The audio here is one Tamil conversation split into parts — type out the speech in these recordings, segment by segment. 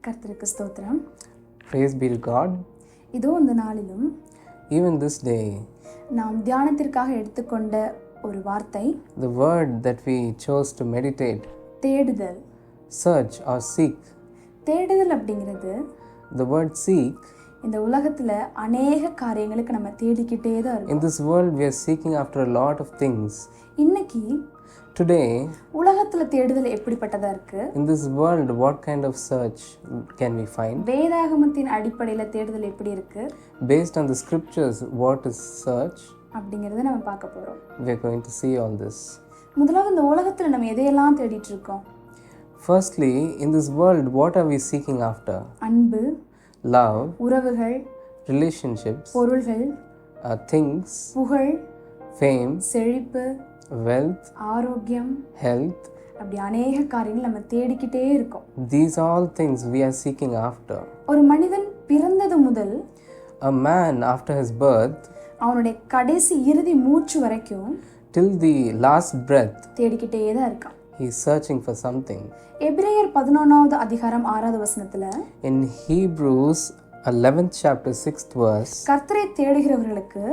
கர்த்தருக்கு ஸ்தோத்திரம். Praise be to God. இதோ இந்த நாளிலும் Even this day, நாம் தியானத்திற்காக எடுத்துக்கொண்ட ஒரு வார்த்தை the word that we chose to meditate, தேடுதல். search or seek. தேடுதல் அப்படிங்கிறது The word seek, இந்த உலகத்தில் அநேக காரியங்களுக்கு நம்ம தேடிக்கிட்டே தான் இருக்கோம். in this world we are seeking after a lot of things. இன்னைக்கு Today, உலகத்தில் தேடுதல் எப்படிப்பட்டதா இருக்கு? in this world, what kind of search can we find? வேதாகமத்தின் அடிப்படையில் தேடுதல் எப்படி இருக்கு Based on the scriptures, what is search? அப்படிங்கிறத நம்ம பார்க்க போகிறோம். We are going to see all this. முதலாவது இந்த உலகத்தில் நம்ம எதையெல்லாம் தேடிட்டு இருக்கோம்? Firstly, in this world, what are we seeking after? அன்பு, Love, உறவுகள், relationships, பொருள்கள், things, புகழ், fame, செழிப்பு, wealth, ஆரோக்கியம், health. அப்படி அநேக காரியங்கள் நம்ம தேடிக்கிட்டே இருக்கோம். These all things we are seeking after. ஒரு மனிதன் பிறந்தது முதல் A man after his birth அவனுடைய கடைசி இறுதி மூச்சு வரைக்கும் till the last breath, தேடிக்கிட்டே தான் இருக்கான். he is searching for something. எபிரேயர் 11வது அதிகாரம் 6வது வசனத்துல In Hebrews 11th chapter 6th verse, கர்த்தரை தேடுகிறவர்களுக்கு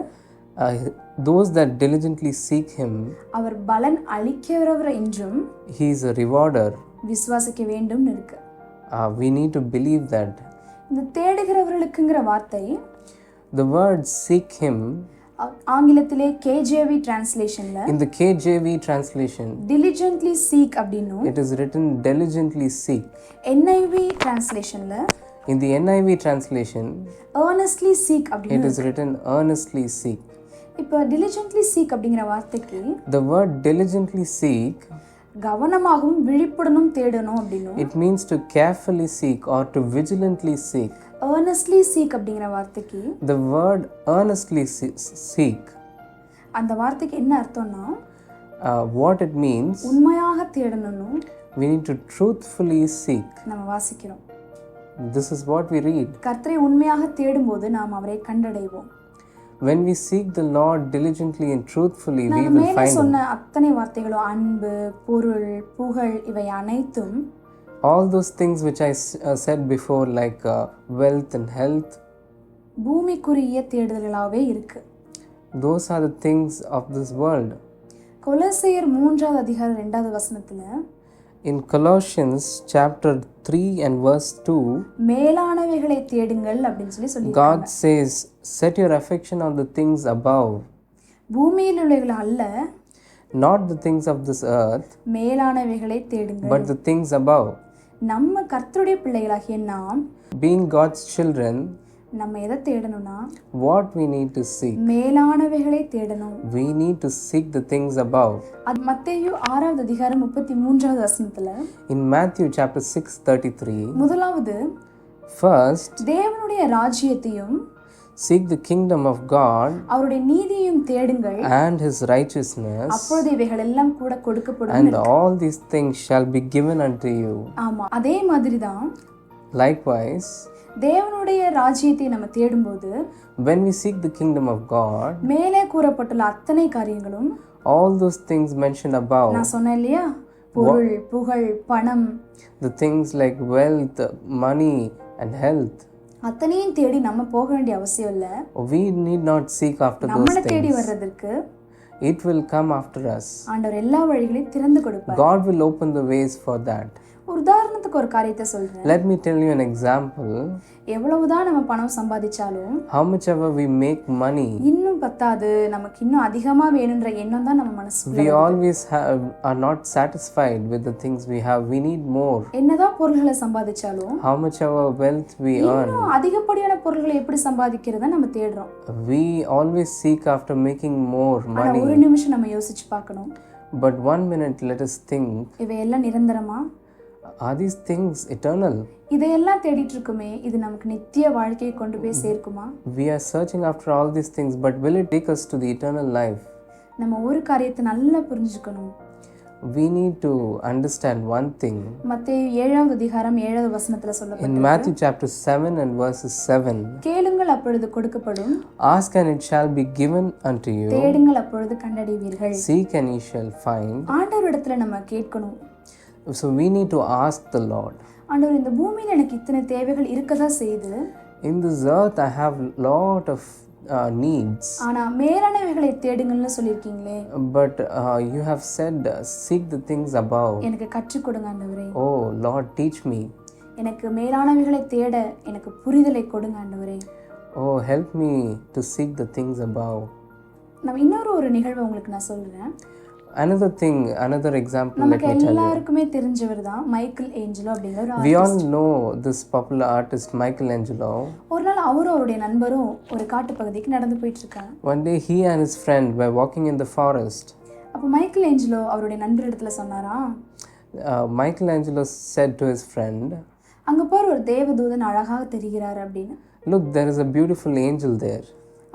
those that diligently seek him, அவர் பலன் அளிக்கிறவர் என்றும் he is a rewarder. விசுவாசிக்க வேண்டும் இருக்கு. We need to believe that. இந்த தேடுகிறவர்களுக்குங்கிற வார்த்தை The word seek him, ஆங்கிலத்திலே KJV டிரான்ஸ்லேஷன்ல in the KJV translation, diligently seek அப்படின்னும் it is written diligently seek. NIV டிரான்ஸ்லேஷன்ல In the NIV translation, earnestly seek it அப்படின்னு is written earnestly seek. இப்போ diligently seek அப்படிங்கிற வார்த்தைக்கு The word diligently seek, கவனமாகவும் விழிப்புடனும் தேடணும் அப்படின்னும் it means to carefully seek or to vigilantly seek. earnestly seek அப்படிங்கிற வார்த்தைக்கு The word earnestly seek, அந்த வார்த்தைக்கு என்ன அர்த்தம்னா what it means, உண்மையாக தேடணும் we need to truthfully seek. நம்ம வாசிக்கிறோம். This is what we read. கர்த்தரை உண்மையாக தேடும்போது நாம் அவரை கண்டடைவோம். When we seek the Lord diligently and truthfully, we நான் will மேலே find சொன்ன him. அத்தனை வார்த்தைகளும் அன்பு, பொருள், புகழ் இவை அனைத்தும் All those things which I said before, like wealth and health, பூமிக்குரிய தேடுதல்களாகவே இருக்கு. those are the things of this world. கொலோசையர் 3வது அதிகாரம் 2வது வசனத்துல In Colossians chapter 3 and verse 2, மேலானவைகளை தேடுங்கள் அப்படின்னு சொல்லி God says, set your affection on the things above, பூமியில் உள்ளவைகள் அல்ல, not the things of this earth, மேலானவைகளை தேடுங்கள். but the things above. நம்ம கர்த்தருடைய பிள்ளைகளாகிய நாம் Being God's children, நம்ம எதை தேடணும்னா what we need to seek? மேலானவைகளை தேடணும். We need to seek the things above. அது மத்தேயு 6வது அதிகாரம் 33வது வசனத்துல In Matthew chapter 6:33, முதலாவது first தேவனுடைய ராஜ்யத்தையும் seek the kingdom of God அவருடைய நீதியையும் தேடுங்கள், and his righteousness, அப்பொழுது இவைகள் எல்லாம் கூட கொடுக்கப்படும். and all these things shall be given unto you. ஆமா, அதே மாதிரி தான் Likewise, தேவனுடைய ராஜ்யத்தை நம்ம தேடும்போது when we seek the kingdom of God, மேலே கூறப்பட்டுள்ள அத்தனை காரியங்களும் all those things mentioned above, நான் சொன்னேன் இல்லையா, பொருள், புகழ், பணம், the things like wealth, money and health, அத்தனையும் தேடி நம்ம போக வேண்டிய அவசியம் இல்லை. we need not seek after those நம்மளை தேடி things. வர்றதுக்கு It will come after us. ஆண்டவர் எல்லா வழிகளையும் திறந்து கொடுப்பார். God will open the ways for that. ஒரு உதாரணத்துக்கு ஒரு காரியத்தை சொல்றேன். Let me tell you an example. எவ்வளவுதான் நம்ம பணம் சம்பாதிச்சாலும் How much ever we make money, இன்னும் பத்தாது, நமக்கு இன்னும் அதிகமா வேணும்ன்ற எண்ணம் தான் நம்ம மனசுக்குள்ள we வருது. always are not satisfied with the things we have. We need more. என்னதான் பொருள்களை சம்பாதிச்சாலும் How much ever wealth we earn, இன்னும் அதிகப்படியான பொருள்களை எப்படி சம்பாதிக்கிறத நம்ம தேடுறோம். we always seek after making more ஆனா ஒரு money. நிமிஷம் நம்ம யோசிச்சு பார்க்கணும், But 1 minute, let us think, இவையெல்லாம் நிரந்தரமா? are these things eternal? இதையெல்லாம் தேடிட்டு இருக்குமே, இது நமக்கு நித்திய வாழ்க்கையை கொண்டு போய் சேர்க்குமா? We are searching after all these things, but will it take us to the eternal life? நம்ம ஒரு காரியத்தை நல்லா புரிஞ்சுக்கணும். We need to understand one thing. மத்தேயு 7வது அதிகாரம் 7வது வசனத்துல In சொல்லப்பட்டிருக்கு, Matthew chapter 7 and verses 7, கேளுங்கள் அப்பொழுது கொடுக்கப்படும், ask and it shall be given unto you, தேடுங்கள் அப்பொழுது கண்டடைவீர்கள். seek and ye shall find. ஆண்டவரிடத்துல நம்ம கேட்கணும். So we need to ask the Lord. ஆண்டவர் இந்த பூமியில எனக்கு இத்தனை தேவைகள் இருக்கதா செய்து, in this earth I have lot of needs, ஆனா மேலானவைகளை தேடுங்கள்னு சொல்லியிருக்கீங்களே, but you have said seek the things above. எனக்கு கற்றுக் கொடுங்க ஆண்டவரே. Oh Lord, teach me. எனக்கு மேலானவைகளை தேட எனக்கு புரிதலை கொடுங்க ஆண்டவரே. Oh, help me to seek the things above. நம்ம இன்னொரு நிகழ்வை உங்களுக்கு நான் சொல்றேன். Another example, let நமக்கு me tell you. எல்லாருக்குமே தெரிஞ்சவர் தான் மைக்கேல் ஏஞ்சலோ அப்படிங்கிற ஒரு We all artist. know this popular artist Michelangelo. ஒரு நாள் அவருடைய நண்பரும் ஒரு காட்டு பகுதிக்கு நடந்து போயிட்டு இருக்காங்க. One day he and his friend were walking in the forest. அப்போ மைக்கேல் ஏஞ்சலோ அவருடைய நண்பரிடத்துல சொன்னாராம், Michelangelo said to his friend, அங்க பாரு ஒரு தேவதூதன் அழகாக தெரிகிறாரு அப்படின்னு. look, there is a beautiful angel there.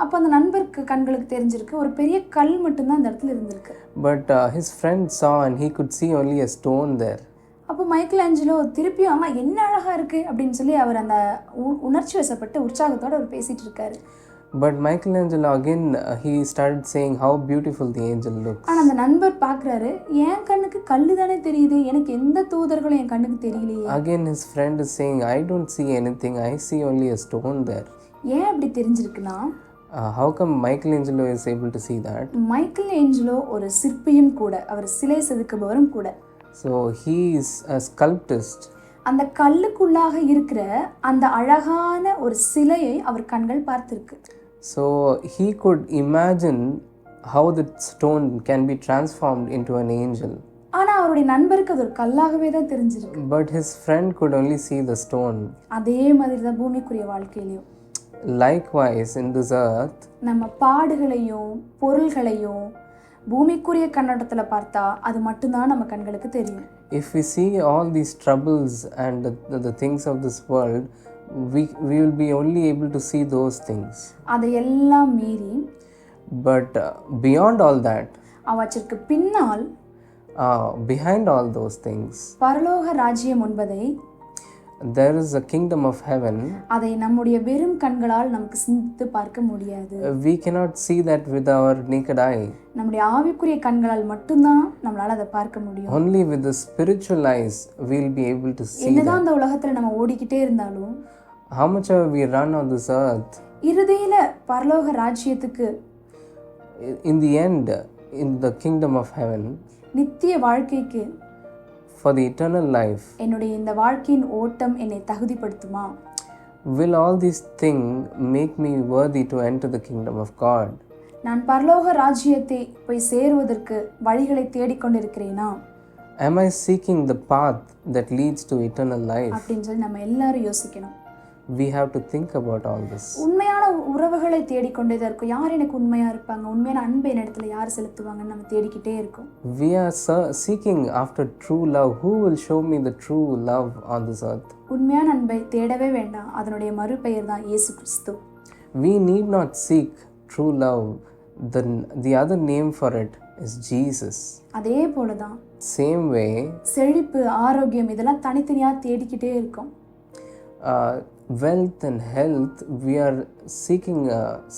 அப்போ அந்த நண்பருக்கு கண்களுக்கு தெரிஞ்சிருக்கு ஒரு பெரிய கல் மட்டும்தான் அந்த இடத்துல இருந்திருக்கு. But his friend saw and he could see only a stone there. அப்போ மைக்கேல் ஏஞ்சலோ திருப்பியும் ஆமா என்ன அழகா இருக்கு அப்படின்னு சொல்லி அவர் அந்த உணர்ச்சி வசப்பட்டு உற்சாகத்தோட அவர் பேசிட்டு இருக்காரு. But Michelangelo again he started saying how beautiful the angel looks. ஆனா அந்த நண்பர் பார்க்கறாரு, என் கண்ணுக்கு கல்லு தானே தெரியுது, எனக்கு எந்த தூதர்களும் என் கண்ணுக்கு தெரியலையே. Again his friend is saying, I don't see anything, I see only a stone there. ஏன் அப்படி தெரிஞ்சிருக்குன்னா, How come Michelangelo is able to see that? Michael Angelo ஒரு சிற்பியும் கூட, அவர் சிலை செதுக்குபவரும் கூட. So he is a sculptist. அந்த கல்லுக்குள்ளாக இருக்கிற அந்த அழகான ஒரு சிலையை அவர் கண்கள் பார்த்திருக்கு. So he could imagine how the stone can be transformed into an angel. ஆனா அவருடைய நண்பருக்கு அது ஒரு கல்லாகவே தான் தெரிஞ்சிருக்கு. But his friend could only see the stone. அதே மாதிரி தான் பூமிக்குரிய வாழ்க்கையிலையும். Likewise in this earth, நம்ம பாடுகளையும் பொருள்களையும் பூமிக்குரிய கண்ணோட்டத்துல பார்த்தா அது மட்டும்தான் நம்ம கண்களுக்கு தெரியும். if we see all these troubles and the things of this world, we will be only able to see those things. அதையெல்லாம் மீறி But beyond all that, அவற்றிற்கு பின்னால் behind all those things, பரலோக ராஜ்யம் என்பதை, there is a kingdom of heaven. அதை நம்முடைய வெறும் கண்களால் நமக்கு சிந்தித்து பார்க்க முடியாது. We cannot see that with our naked eye. நம்முடைய ஆவிக்குரிய கண்களால் மட்டும்தான் நம்மளால அதை பார்க்க முடியும். Only with the spiritual eyes we'll be able to see என்னதான் that. அந்த உலகத்துல நம்ம ஓடிக்கிட்டே இருந்தாலும், How much ever we run on this earth, இறுதியில பரலோக ராஜ்யத்துக்கு, in the end, in the kingdom of heaven, நித்திய வாழ்க்கைக்கு, for the eternal life, என்னுடைய இந்த வாழ்க்கையின் ஓட்டம் என்னை தகுதிப்படுத்துமா? will all these things make me worthy to enter the kingdom of God? நான் பரலோக ராஜ்யத்தை போய் சேருவதற்கு வழிகளை தேடிக்கொண்டிருக்கிறேனா Am I seeking the path that leads to eternal life? அப்படின்னு சொல்லி நம்ம எல்லாரும் யோசிக்கணும். We have to think about all this. உண்மையான உறவுகளை தேடிக்கொண்டே தான் இருக்கும். யார் எனக்கு உண்மையா இருப்பாங்க, உண்மையான அன்பை என்னிடத்துல யார் செலுத்துவாங்கன்னு நம்ம தேடிக்கிட்டே இருக்கோம். We are seeking after true love. Who will show me the true love on this earth? உண்மையான அன்பை தேடவே வேண்டாம், அதனுடைய மறுபெயர் தான் இயேசு கிறிஸ்து. We need not seek true love. The other name for it is Jesus. அதே போலதான் Same way, செழிப்பு, ஆரோக்கியம் இதெல்லாம் தனித்தனியா தேடிக்கிட்டே இருக்கும். wealth and health, we are seeking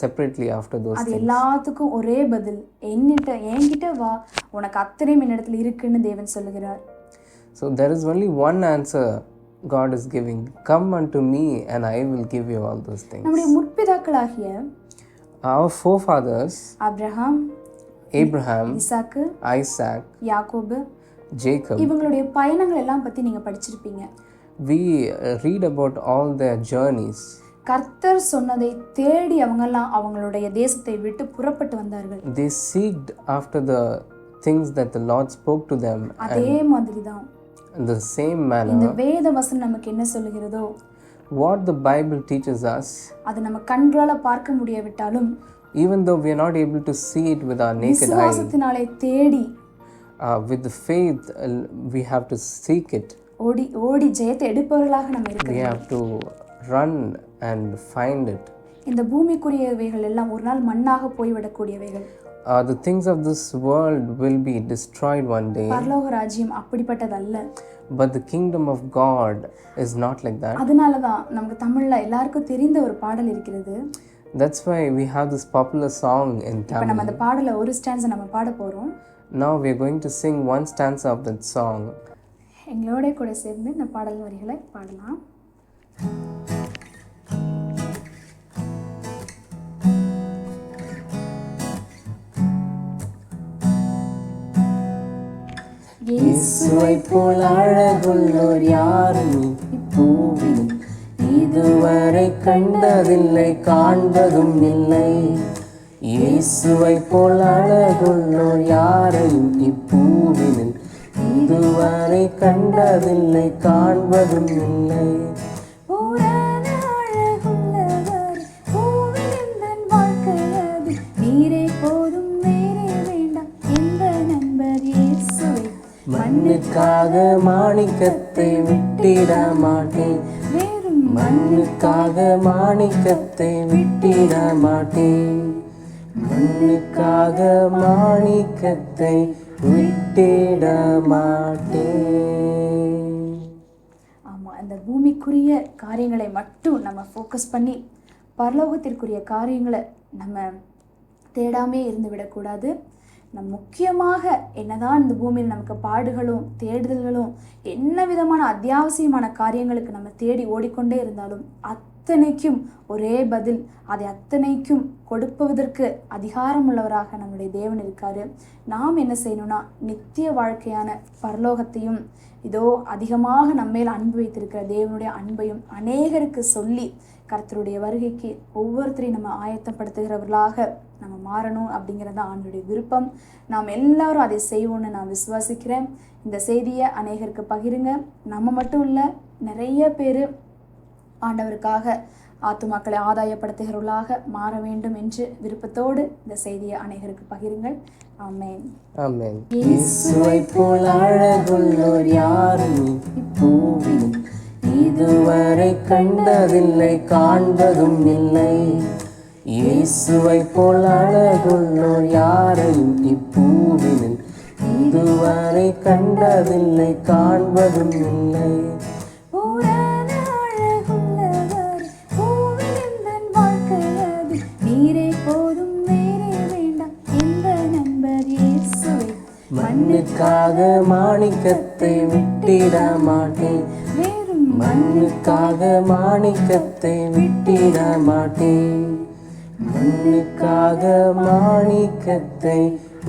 separately after those அது things. எல்லாத்துக்கும் ஒரே பதில், என்கிட்ட வா, உனக்கு அத்தனையும் என்னிடத்துல இருக்குன்னு தேவன் சொல்லுகிறார். So there is only one answer God is giving. Come unto me and I will give you all those things. நம்முடைய முற்பிதாக்களாகிய Our forefathers, Abraham, Abraham, இசாக்கு, Isaac, யாக்கோபு, Jacob, இவங்களுடைய பயணங்கள் எல்லாம் பத்தி நீங்க படிச்சிருப்பீங்க. we read about all their journeys. கர்த்தர் சொன்னதை தேடி அவங்கெல்லாம் அவங்களுடைய தேசத்தை விட்டு புறப்பட்டு வந்தார்கள். They seeked after the things that the Lord spoke to them. அதே மாதிரி தான் In the same manner, இந்த வேத வசனம் நமக்கு என்ன சொல்லுகிறதோ, what the Bible teaches us, அது நம்ம கண்களால பார்க்க முடியாவிட்டாலும் even though we are not able to see it with our naked eye, விசுவாசத்தினாலே தேடி with the faith we have to seek it. ஓடி ஓடி ஜெயத்தை எடுப்பவர்களாக நம்ம We இருக்கிறோம். have to run and find it. இந்த பூமிக்குரியவைகள் எல்லாம் ஒரு நாள் மண்ணாக போய்விடக்கூடியவைகள். The things of this world will be destroyed one day, பரலோக ராஜ்யம் அப்படிப்பட்டதல்ல. but the kingdom of God is not like that. அதனால தான் நமக்கு தமிழ்ல எல்லாருக்கும் தெரிந்த ஒரு பாடல் இருக்கிறது. That's why we have this popular song in இப்ப நம்ம Tamil. அந்த பாடல ஒரு ஸ்டான்ஸை நம்ம பாட போறோம். Now we are going to sing one stanza of that song. எங்களோட கூட சேர்ந்து இந்த பாடல் வரிகளை பாடலாம். இயேசுவை போல் அழகுள்ளோர் யாரும் இப்பூவில் இதுவரை கண்டதில்லை, காண்பதும் இல்லை. இயேசுவை போல் அழகுள்ளோர் யாரையும் இப்பூவில் இதுவரை கண்டதில்லை, காண்பதும் இல்லை. மண்ணுக்காக மாணிக்கத்தை விட்டிட மாட்டேன், மண்ணுக்காக மாணிக்கத்தை விட்டிட மாட்டேன், மண்ணுக்காக மாணிக்கத்தை விட்டிட மாட்டேன். ஆமாம், அந்த பூமிக்குரிய காரியங்களை மட்டும் நம்ம ஃபோக்கஸ் பண்ணி பரலோகத்திற்குரிய காரியங்களை நம்ம தேடாமே இருந்து விடக்கூடாது. நம் முக்கியமாக என்னதான் இந்த பூமியில் நமக்கு பாடுகளும் தேடுதல்களும் என்ன விதமான அத்தியாவசியமான காரியங்களுக்கு நம்ம தேடி ஓடிக்கொண்டே இருந்தாலும் அத்தனைக்கும் ஒரே பதில், அதை அத்தனைக்கும் கொடுப்பதற்கு அதிகாரம் உள்ளவராக நம்முடைய தேவன் இருக்காரு. நாம் என்ன செய்யணும்னா நித்திய வாழ்க்கையான பரலோகத்தையும் இதோ அதிகமாக நம்மேல் அன்பு வைத்திருக்கிற தேவனுடைய அன்பையும் அநேகருக்கு சொல்லி கர்த்தருடைய வருகைக்கு ஒவ்வொருத்தரையும் நம்ம ஆயத்தப்படுத்துகிறவர்களாக நம்ம மாறணும் அப்படிங்கிறது தான் ஆண்டவருடைய விருப்பம். நாம் எல்லாரும் அதை செய்வோம்னு நான் விசுவாசிக்கிறேன். இந்த செய்தியை அநேகருக்கு பகிருங்க. நம்ம மட்டும் இல்லை, நிறைய பேர் ஆண்டவருக்காக ஆத்துமாக்களை ஆதாயப்படுத்துகிறவர்களாக மாற வேண்டும் என்று விருப்பத்தோடு இந்த செய்தியை அநேகருக்கு பகிருங்கள். ஆமென். ஆமென். இயேசுவை போல் அழகுள்ளோர் யாரும் இப்பூவில் இதுவரை கண்டதில்லை, காண்பதும் இல்லை. இயேசுவை போல் அழகுள்ளோர் யாரையும் இப்பூவில் இதுவரை கண்டதில்லை, காண்பதும் இல்லை. மண்ணுக்காக மாணிக்கத்தை விட்டிட மாட்டேன், மண்ணுக்காக மாணிக்கத்தை விட்டிட மாட்டேன், மண்ணுக்காக மாணிக்கத்தை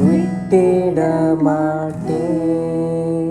விட்டிட மாட்டேன்.